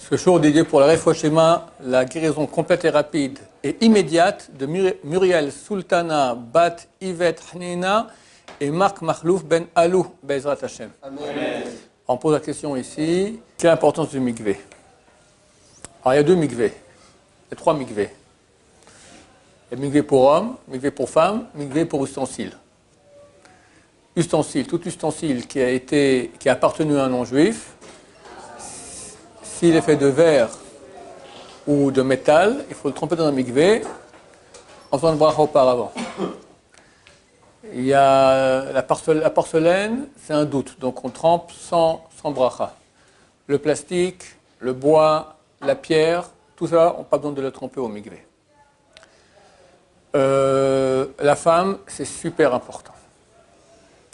Ce jour dédié pour la Refoua Shema, la guérison complète et rapide et immédiate de Muriel Sultana Bat Yvette Hnina et Marc Mahlouf Ben Alou Bezrat Hashem. Amen. On pose la question ici, quelle est l'importance du mikvé? Alors il y a deux mikvés, il y a trois mikvés. Il y a mikvé pour hommes, mikvé pour femmes, mikvé pour ustensiles. Ustensile, tout ustensile qui a appartenu à un non-juif, s'il est fait de verre ou de métal, il faut le tremper dans un mikvé en faisant le bracha auparavant. Il y a la porcelaine, c'est un doute, donc on trempe sans bracha. Le plastique, le bois, la pierre, tout ça, on n'a pas besoin de le tremper au mikvé. La femme, c'est super important.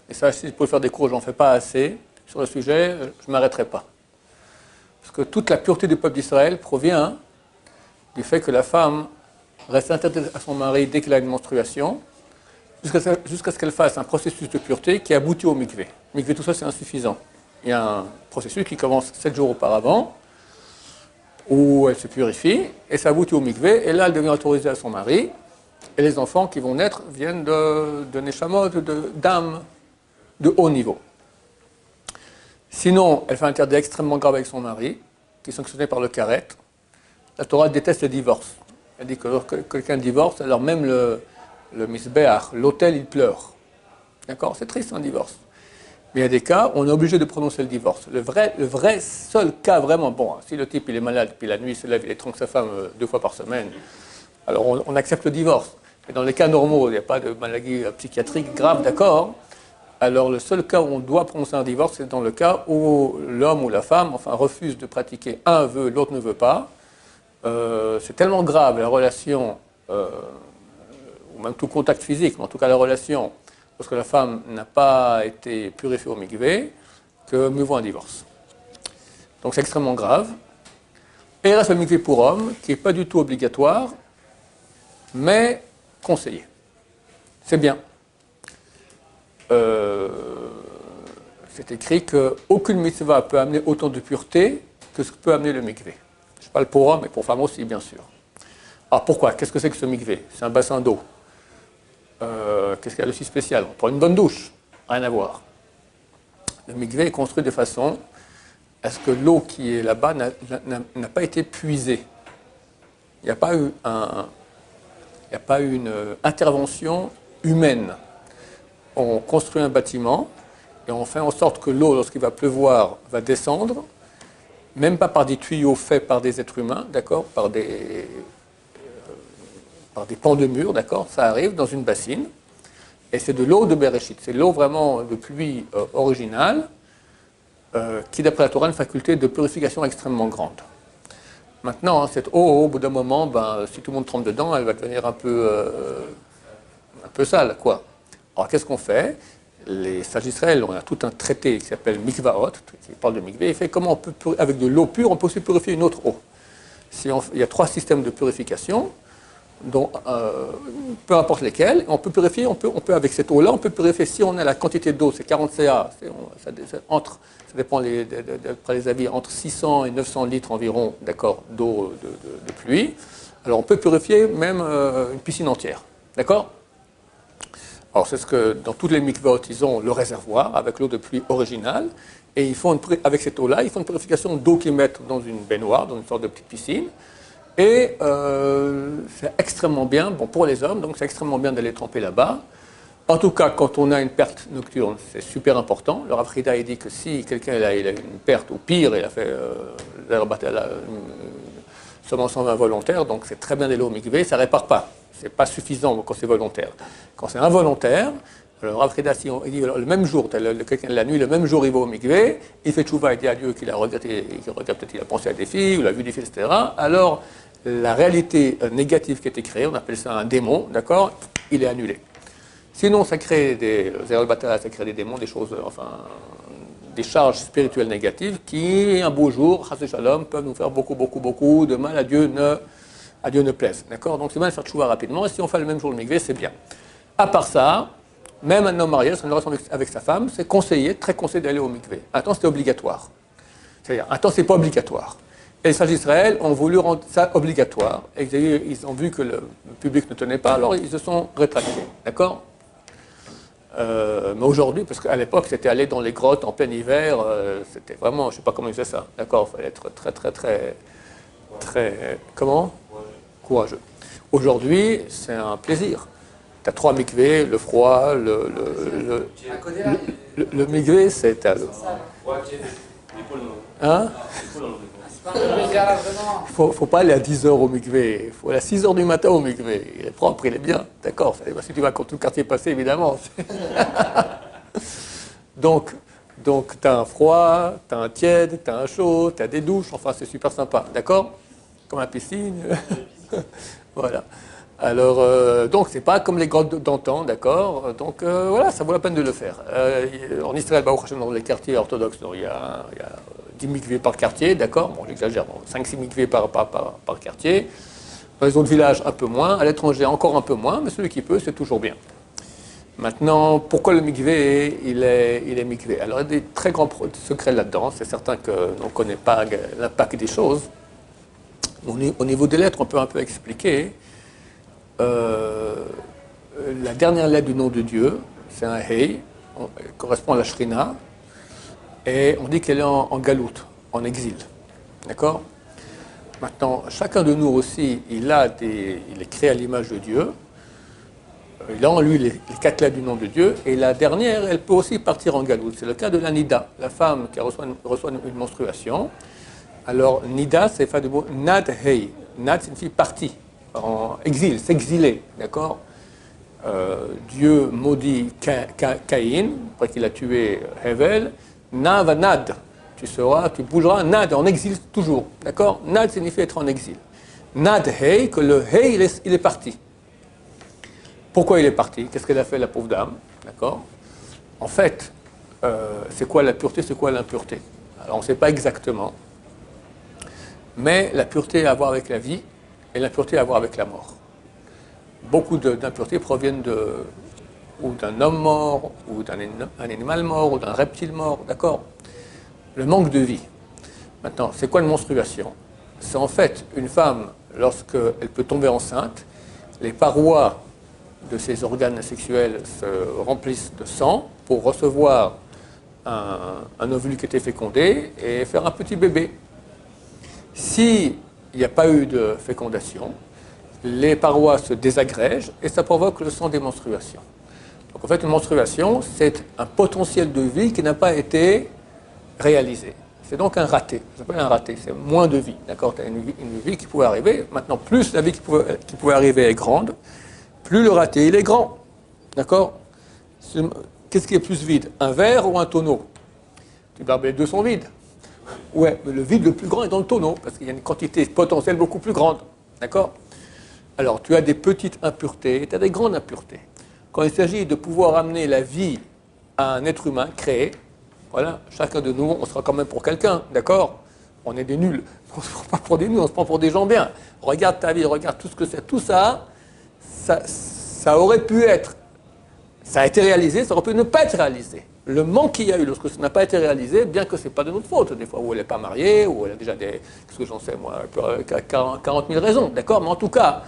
Et ça, si je peux faire des cours, j'en fais pas assez sur le sujet, je ne m'arrêterai pas. Parce que toute la pureté du peuple d'Israël provient du fait que la femme reste interdite à son mari dès qu'elle a une menstruation, jusqu'à ce qu'elle fasse un processus de pureté qui aboutit au mikvé. Mikvé, tout ça, c'est insuffisant. Il y a un processus qui commence 7 jours auparavant, où elle se purifie, et ça aboutit au mikvé, et là, elle devient autorisée à son mari, et les enfants qui vont naître viennent de neshamot, d'âmes de haut niveau. Sinon, elle fait un interdit extrêmement grave avec son mari, qui est sanctionné par le karet. La Torah déteste le divorce. Elle dit que lorsque quelqu'un divorce, alors même le misbéach, l'autel, il pleure. D'accord? C'est triste un divorce. Mais il y a des cas où on est obligé de prononcer le divorce. Le vrai seul cas vraiment, bon, si le type il est malade, puis la nuit il se lève, il étrangle sa femme 2 fois par semaine, alors on accepte le divorce. Mais dans les cas normaux, il n'y a pas de maladie psychiatrique grave, d'accord? Alors le seul cas où on doit prononcer un divorce, c'est dans le cas où l'homme ou la femme, refuse de pratiquer. Un veut, l'autre ne veut pas. C'est tellement grave la relation, ou même tout contact physique, mais en tout cas la relation, lorsque la femme n'a pas été purifiée au mikvé, que mieux vaut un divorce. Donc c'est extrêmement grave. Et il reste le mikvé pour homme, qui n'est pas du tout obligatoire, mais conseillé. C'est bien. C'est écrit qu'aucune mitzvah peut amener autant de pureté que ce que peut amener le mikvé. Je parle pour hommes et pour femmes aussi, bien sûr. Alors pourquoi? Qu'est-ce que c'est que ce mikvé? C'est un bassin d'eau. Qu'est-ce qu'il y a de si spécial? Pour une bonne douche, rien à voir. Le mikvé est construit de façon à ce que l'eau qui est là-bas n'a pas été puisée. Il n'y a pas eu une intervention humaine. On construit un bâtiment et on fait en sorte que l'eau, lorsqu'il va pleuvoir, va descendre, même pas par des tuyaux faits par des êtres humains, d'accord, par des pans de mur, d'accord, ça arrive dans une bassine, et c'est de l'eau de Bereshit, c'est l'eau vraiment de pluie originale, qui d'après la Torah a une faculté de purification extrêmement grande. Maintenant, cette eau, au bout d'un moment, si tout le monde trempe dedans, elle va devenir un peu sale, quoi. Alors qu'est-ce qu'on fait? Les sages d'Israël, on a tout un traité qui s'appelle Mikvaot, qui parle de mikvé, il fait comment on peut, avec de l'eau pure, on peut aussi purifier une autre eau. Il y a 3 systèmes de purification, dont, peu importe lesquels, on peut purifier, on peut avec cette eau-là, on peut purifier, si on a la quantité d'eau, c'est 40 CA, ça dépend d'après les avis, entre 600 et 900 litres environ, d'accord, d'eau de pluie. Alors on peut purifier même une piscine entière, d'accord? Alors c'est ce que dans toutes les mikvot, ils ont le réservoir avec l'eau de pluie originale, et ils font avec cette eau-là, ils font une purification d'eau qu'ils mettent dans une baignoire, dans une sorte de petite piscine, et c'est extrêmement bien, bon pour les hommes, donc c'est extrêmement bien d'aller tremper là-bas. En tout cas, quand on a une perte nocturne, c'est super important. Le Rav Frida il dit que si quelqu'un il a une perte, ou pire, il a fait seulement 120 volontaires, donc c'est très bien d'aller au mikvé, ça ne répare pas. Ce n'est pas suffisant quand c'est volontaire. Quand c'est involontaire, le Rav Frida il dit le même jour, quelqu'un la nuit, le même jour il va au mikvé, il fait tchouva, il dit à Dieu qu'il a regretté, peut-être qu'il a pensé à des filles, ou il a vu des filles, etc. Alors, la réalité négative qui a été créée, on appelle ça un démon, d'accord, il est annulé. Sinon, ça crée ça crée des démons, des choses, des charges spirituelles négatives qui, un beau jour, chas shalom, peuvent nous faire beaucoup de mal. À Dieu ne plaise. D'accord? Donc c'est bien de faire tchouva rapidement, et si on fait le même jour le mikvé, c'est bien. À part ça, même un homme marié, sur une relation avec sa femme, c'est conseillé, très conseillé d'aller au mikvé. Un temps, c'était obligatoire. C'est-à-dire, un temps, c'est pas obligatoire. Et les sages d'Israël ont voulu rendre ça obligatoire. Et ils ont vu que le public ne tenait pas, alors ils se sont rétractés. D'accord? Mais aujourd'hui, parce qu'à l'époque, c'était aller dans les grottes en plein hiver, c'était vraiment, je ne sais pas comment ils faisaient ça. D'accord? Il fallait être très, comment? Courageux. Aujourd'hui, c'est un plaisir. Tu as 3 mikvés, le froid, le mikvé, c'est... Hein? Il ne faut pas aller à 10 heures au mikvé, il faut aller à 6 heures du matin au mikvé. Il est propre, il est bien, d'accord. Si tu vas quand tout le quartier est passé, évidemment. Donc tu as un froid, tu as un tiède, tu as un chaud, tu as des douches, enfin c'est super sympa, d'accord? Comme la piscine. Voilà. Alors, donc c'est pas comme les grottes d'antan, d'accord? Donc voilà, ça vaut la peine de le faire. En Israël, dans les quartiers orthodoxes, il y a 10 mikvés par quartier, d'accord? Bon, j'exagère, 5-6 mikvés par quartier. Dans les autres villages, un peu moins. À l'étranger, encore un peu moins, mais celui qui peut, c'est toujours bien. Maintenant, pourquoi le mikvé, il est mikvé? Alors, il y a des très grands secrets là-dedans. C'est certain qu'on ne connaît pas l'impact des choses. Au niveau des lettres, on peut un peu expliquer. La dernière lettre du nom de Dieu, c'est un Hey, correspond à la Shrina, et on dit qu'elle est en galoute, en exil. D'accord? Maintenant, chacun de nous aussi, il est créé à l'image de Dieu. Il a en lui les 4 lettres du nom de Dieu, et la dernière, elle peut aussi partir en galoute. C'est le cas de la Nida, la femme qui reçoit une menstruation. Alors, Nida, c'est fait de mot Nad Hey. Nad signifie partie, en exil, s'exiler, d'accord? Dieu maudit Caïn, après qu'il a tué Hevel. Na va nad, tu bougeras, nad, en exil toujours, d'accord? Nad signifie être en exil. Nad Hey, que le Hey, il est parti. Pourquoi il est parti? Qu'est-ce qu'elle a fait, la pauvre dame? D'accord? En fait, c'est quoi la pureté, c'est quoi l'impureté? Alors, on ne sait pas exactement. Mais la pureté a à voir avec la vie et l'impureté a à voir avec la mort. Beaucoup d'impuretés proviennent ou d'un homme mort, ou d'un animal mort, ou d'un reptile mort, d'accord? Le manque de vie. Maintenant, c'est quoi une menstruation? C'est en fait une femme, lorsqu'elle peut tomber enceinte, les parois de ses organes sexuels se remplissent de sang pour recevoir un ovule qui était fécondé et faire un petit bébé. S'il n'y a pas eu de fécondation, les parois se désagrègent et ça provoque le sang des menstruations. Donc en fait, une menstruation, c'est un potentiel de vie qui n'a pas été réalisé. C'est donc un raté. Ça s'appelle un raté, c'est moins de vie. D'accord? Tu as une vie qui pouvait arriver. Maintenant, plus la vie qui pouvait arriver est grande, plus le raté il est grand. D'accord? Qu'est-ce qui est plus vide? Un verre ou un tonneau? Tu dis, les deux sont vides. Ouais, mais le vide le plus grand est dans le tonneau, parce qu'il y a une quantité potentielle beaucoup plus grande. D'accord? Alors, tu as des petites impuretés, tu as des grandes impuretés. Quand il s'agit de pouvoir amener la vie à un être humain créé, voilà, chacun de nous, on sera quand même pour quelqu'un, d'accord? On est des nuls. On ne se prend pas pour des nuls, on se prend pour des gens bien. Regarde ta vie, regarde tout ce que c'est. Tout ça, ça aurait pu être, ça a été réalisé, ça aurait pu ne pas être réalisé. Le manque qu'il y a eu lorsque ça n'a pas été réalisé, bien que ce n'est pas de notre faute, des fois où elle n'est pas mariée, où elle a déjà qu'est-ce que j'en sais moi, 40 000 raisons, d'accord? Mais en tout cas,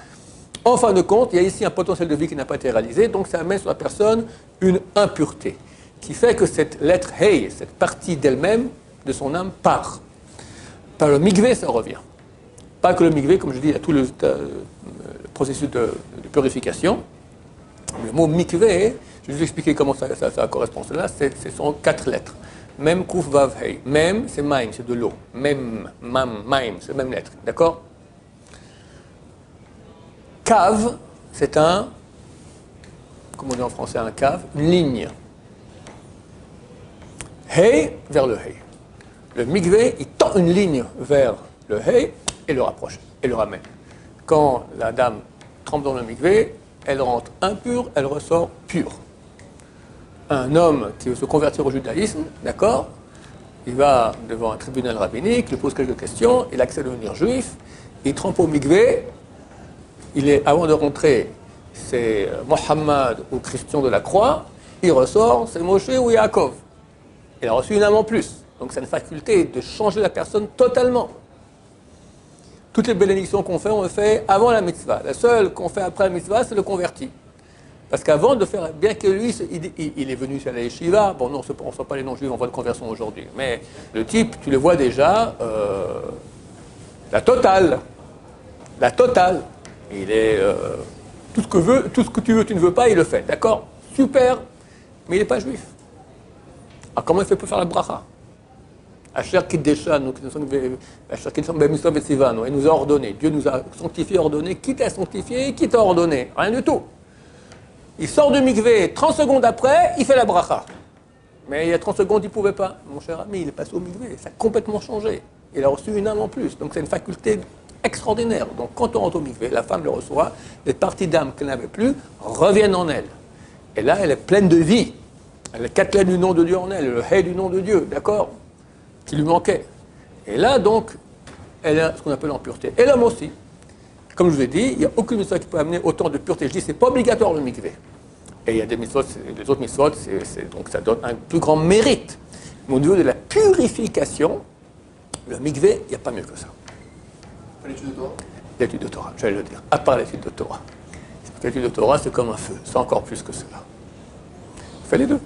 en fin de compte, il y a ici un potentiel de vie qui n'a pas été réalisé, donc ça met sur la personne une impureté, qui fait que cette lettre Hey, cette partie d'elle-même, de son âme, part. Par le mikvé, ça revient. Pas que le mikvé, comme je dis, il y a tout le processus de purification. Le mot mikvé, je vais vous expliquer comment ça correspond. Cela, ce sont 4 lettres. Mem, kuf, vav, hey. Mem, c'est maim, c'est de l'eau. Mem, mam, maim, c'est la même lettre. D'accord? Cave, c'est comment on dit en français un cave? Une ligne. Hey, vers le hey. Le mikvé, il tend une ligne vers le hey et le rapproche, et le ramène. Quand la dame trempe dans le mikvé, elle rentre impure, elle ressort pure. Un homme qui veut se convertir au judaïsme, d'accord, il va devant un tribunal rabbinique, il pose quelques questions, il accepte de devenir juif, il trempe au mikvé, avant de rentrer, c'est Mohammed ou Christian de la Croix, il ressort, c'est Moshe ou. Il a reçu une âme en plus. Donc c'est une faculté de changer la personne totalement. Toutes les bénédictions qu'on fait, on le fait avant la mitzvah. La seule qu'on fait après la mitzvah, c'est le converti. Parce qu'avant de faire, bien que lui, il est venu à la yeshiva, bon non, on ne sait pas les non-juifs en voie de conversion aujourd'hui, mais le type, tu le vois déjà, la totale. La totale. Il est, tout ce que tu veux, tu ne veux pas, il le fait, d'accord? Super, mais il n'est pas juif. Alors comment il fait pour faire la bracha? Asher Kiddeshanu, il nous a ordonné, Dieu nous a sanctifié, ordonné, qui t'a sanctifié, qui t'a ordonné? Rien du tout. Il sort du mikvé, 30 secondes après, il fait la bracha. Mais il y a 30 secondes, il ne pouvait pas. Mon cher ami, il est passé au mikvé, ça a complètement changé. Il a reçu une âme en plus, donc c'est une faculté extraordinaire. Donc quand on rentre au mikvé, la femme le reçoit, les parties d'âme qu'elle n'avait plus reviennent en elle. Et là, elle est pleine de vie. Elle a 4 lettres du nom de Dieu en elle, le hey du nom de Dieu, d'accord? Qui lui manquait. Et là, donc, elle a ce qu'on appelle l'impureté. Et l'homme aussi. Comme je vous ai dit, il n'y a aucune mitzvah qui peut amener autant de pureté. Je dis, c'est pas obligatoire le mikvé. Et il y a des mitzvot, les autres mitzvot, donc ça donne un plus grand mérite. Mais au niveau de la purification, le mikvé, il n'y a pas mieux que ça. L'étude de Torah? L'étude de Torah, j'allais le dire. À part l'étude de Torah. L'étude de Torah, c'est comme un feu. C'est encore plus que cela. Fais les deux.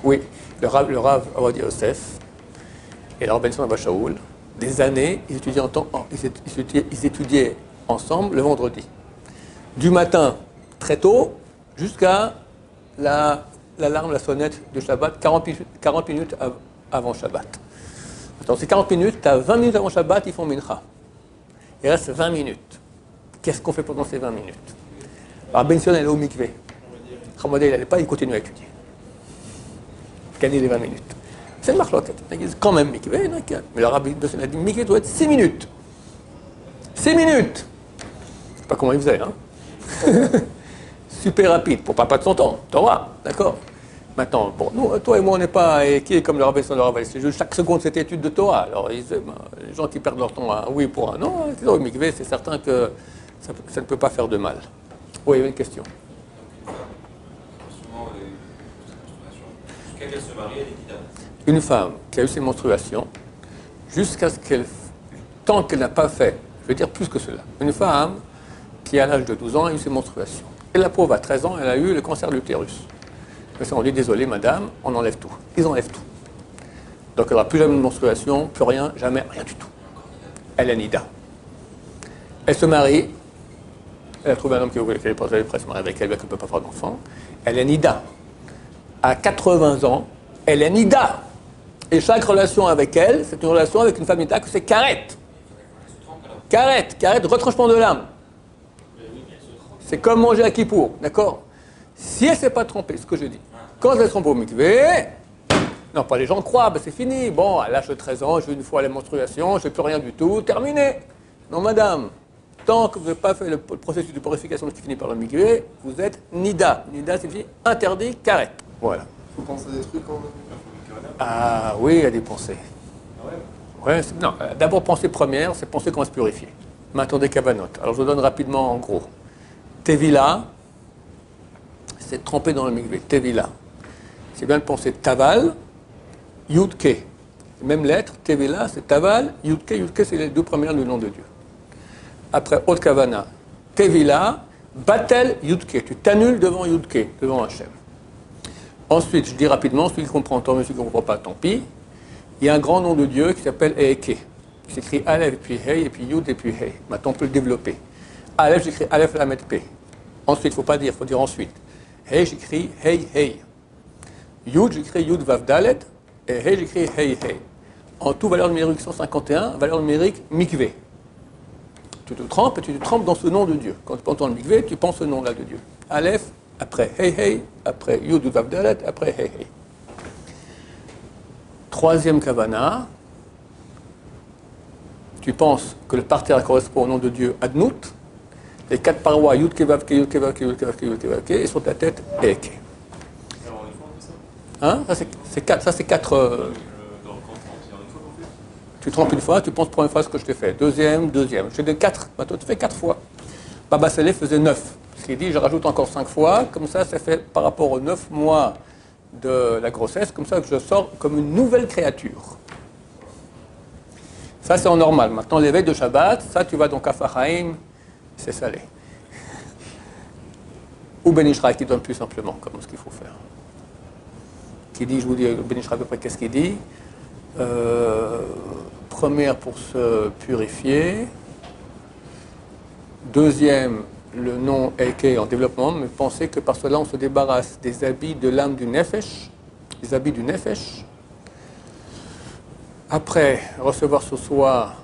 Oui. Le Rav Avodia Yosef et le Rav Ben Abba Shaul, des années, ils étudiaient ensemble le vendredi. Du matin, très tôt, jusqu'à l'alarme, la sonnette de Shabbat, 40 minutes avant Shabbat. Dans ces 40 minutes, tu as 20 minutes avant Shabbat, ils font mincha. Il reste 20 minutes. Qu'est-ce qu'on fait pendant ces 20 minutes? Alors Ben Sion, elle est au mikvé. Ramadé, il n'allait pas, il continue à étudier. Gagner les 20 minutes. C'est une marloquette. Quand même mikvé, mais le rabbi de a dit mikvé doit être 6 minutes. 6 minutes. Je sais pas comment il faisait, hein. Super rapide, pour pas de son temps. Torah, d'accord. Maintenant, bon, nous, toi et moi, on n'est pas qui est comme le rabbi de le rabbi. C'est juste chaque seconde cette étude de Torah. Alors, les gens qui perdent leur temps à oui pour un non, au mikvé, c'est certain que ça ne peut pas faire de mal. Oui, il y avait une question. Une femme qui a eu ses menstruations, jusqu'à ce qu'elle, tant qu'elle n'a pas fait, je veux dire plus que cela, une femme qui à l'âge de 12 ans a eu ses menstruations. Et la pauvre à 13 ans, elle a eu le cancer de l'utérus. On dit désolé madame, on enlève tout. Ils enlèvent tout. Donc elle n'aura plus jamais de menstruation, plus rien, jamais, rien du tout. Elle est nida. Elle se marie, elle a trouvé un homme qui voulait qu'elle se marie avec elle, mais qu'elle ne peut pas faire d'enfant. Elle est nida. À 80 ans, elle est nida. Et chaque relation avec elle, c'est une relation avec une femme nida que c'est karet. Karet, retranchement de l'âme. C'est comme manger à Kippour, d'accord? Si elle ne s'est pas trompée, ce que je dis, quand elle se trompe au mikvé, non, pas les gens croient, ben c'est fini. Bon, à l'âge de 13 ans, j'ai une fois la menstruation, je n'ai plus rien du tout, terminé. Non, madame, tant que vous n'avez pas fait le processus de purification qui finit par le mikvé, vous êtes nida. Nida signifie interdit, karet. Voilà. Il faut penser à des trucs quand même. Ah oui, il y a des pensées. Ouais, non, d'abord, pensée première, c'est penser qu'on va se purifier. Maintenant, des kavanotes. Alors, je vous donne rapidement en gros. Tevila, c'est trempé dans le mikvé. Tevila. C'est bien de penser Taval, Yudke. Même lettre, Tevila, c'est Taval, Yudke. Yudke, c'est les deux premières du nom de Dieu. Après, Haute Kavana. Tevila, Batel, Yudke. Tu t'annules devant Yudke, devant Hachem. Ensuite, je dis rapidement, celui qui comprend tant mieux, celui qui ne comprend pas, tant pis. Il y a un grand nom de Dieu qui s'appelle Eeke. Il s'écrit Aleph, et puis Hey, et puis Yud, et puis Hey. Maintenant, on peut le développer. Aleph, j'écris Aleph, Lamed, P. Ensuite, il ne faut pas dire, il faut dire ensuite. Hey, j'écris Hey, Hey. Yud, j'écris Yud, Vav, Dalet. Et Hey, j'écris Hey, Hey. En tout, valeur numérique 151, valeur numérique Mikvé. Tu te trempes et tu te trempes dans ce nom de Dieu. Quand tu penses dans le Mikvé, tu penses ce nom-là de Dieu. Aleph, après Hey, Hey, après Yud, Vav, Dalet, après Hey, Hey. Troisième Kavana, tu penses que le parterre correspond au nom de Dieu Adnout, les 4 parois Yud, Kevav, Ke, Yud, Kevav, Ke, Yud, Kevav, Ke, Yud, Kevav, Ke, et sur ta tête Eke. Hein? Ça c'est 4. Tu trempes une fois, tu penses première fois ce que je t'ai fait. Deuxième. J'ai des 4. Maintenant tu fais 4 fois. Baba Saleh faisait 9. Ce qui dit, je rajoute encore 5 fois, comme ça fait par rapport aux 9 mois de la grossesse, comme ça que je sors comme une nouvelle créature. Ça, c'est en normal. Maintenant, l'éveil de Shabbat, ça, tu vas dans Kaf HaChaim, c'est salé. Ou Ben Ishraï qui donne plus simplement, comme ce qu'il faut faire. Qui dit, je vous dis, Ben Ishraï à peu près, qu'est-ce qu'il dit? Première, pour se purifier. Deuxième, le nom est en développement, mais pensez que par cela, on se débarrasse des habits de l'âme du Nefesh, les habits du Nefesh. Après, recevoir ce soir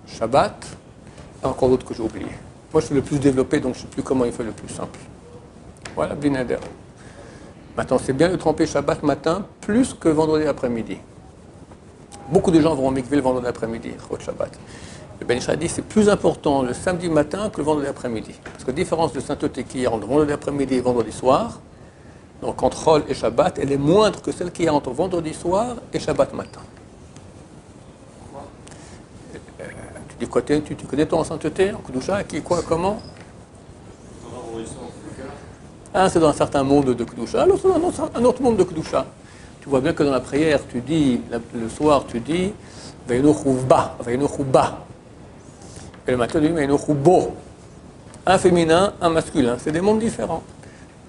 Shabbat, et encore d'autres que j'ai oubliés. Moi, je suis le plus développé, donc je ne sais plus comment il fait le plus simple. Voilà, Blinader. Maintenant, c'est bien de tremper Shabbat matin plus que vendredi après-midi. Beaucoup de gens vont au mikvé le vendredi après-midi, Chot Shabbat. Le Ben Ishraï dit c'est plus important le samedi matin que le vendredi après-midi. Parce que la différence de sainteté qu'il y a entre vendredi après-midi et vendredi soir, donc entre Chol et Shabbat, elle est moindre que celle qu'il y a entre vendredi soir et Shabbat matin. Tu dis quoi, tu connais toi en sainteté, en Kedusha, qui, quoi, comment? Un, c'est dans un certain monde de Kedusha, l'autre, c'est un autre monde de Kedusha. Tu vois bien que dans la prière, tu dis, le soir, tu dis Veinu Chuvba, Veinu Chubba. Et le matin, tu dis Veinu Chubbo. Un féminin, un masculin. C'est des mondes différents.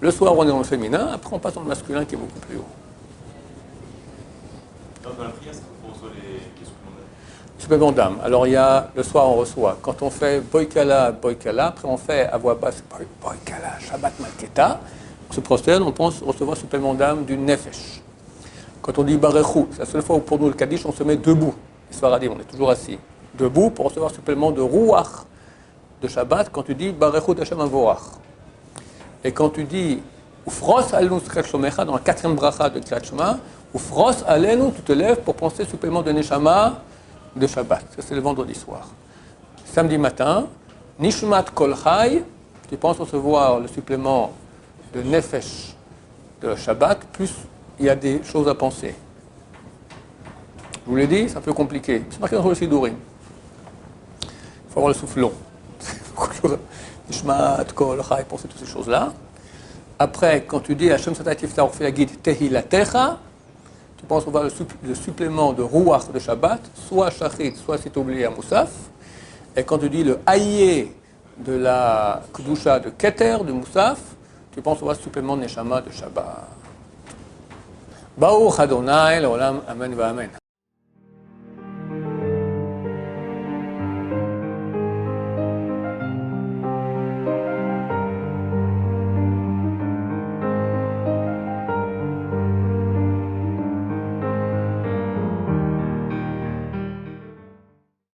Le soir, on est dans le féminin, après, on passe dans le masculin qui est beaucoup plus haut. Dans la prière, c'est qu'on reçoit les Supplément d'âme. Alors, il y a, le soir, on reçoit. Quand on fait Boikala, Boikala, après, on fait à voix basse Boikala, Shabbat Malketa. On se prosterne, on pense recevoir supplément d'âme du Nefesh. Quand on dit Barechou, c'est la seule fois où pour nous le Kaddish, on se met debout. Les Sfaradim, on est toujours assis. Debout pour recevoir supplément de Ruach de Shabbat quand tu dis Barechou d'Hashem Avoach. Et quand tu dis Ufros alenu Kriyat Shomecha dans la 4e bracha de Kriyat Shema, Ufros alenu, tu te lèves pour penser supplément de Neshama de Shabbat. Ça, c'est le vendredi soir. Samedi matin, Nishmat Kol Chai, tu penses recevoir le supplément de Nefesh de Shabbat, plus il y a des choses à penser. Je vous l'ai dit, c'est un peu compliqué. C'est marqué dans le Sidourim. Il faut avoir le souffle long. Nishmat, Kol, Chai, penser toutes ces choses-là. Après, quand tu dis Hashem Satatif Tarofé Agid Tehilatecha, tu penses avoir le supplément de Ruach de Shabbat, soit Shachit, soit si tu oublies à Moussaf. Et quand tu dis le Haïe de la Kedusha de Keter, de Moussaf, tu penses avoir le supplément de Neshama de Shabbat. Baruch Adonai, l'olam, amen va amen.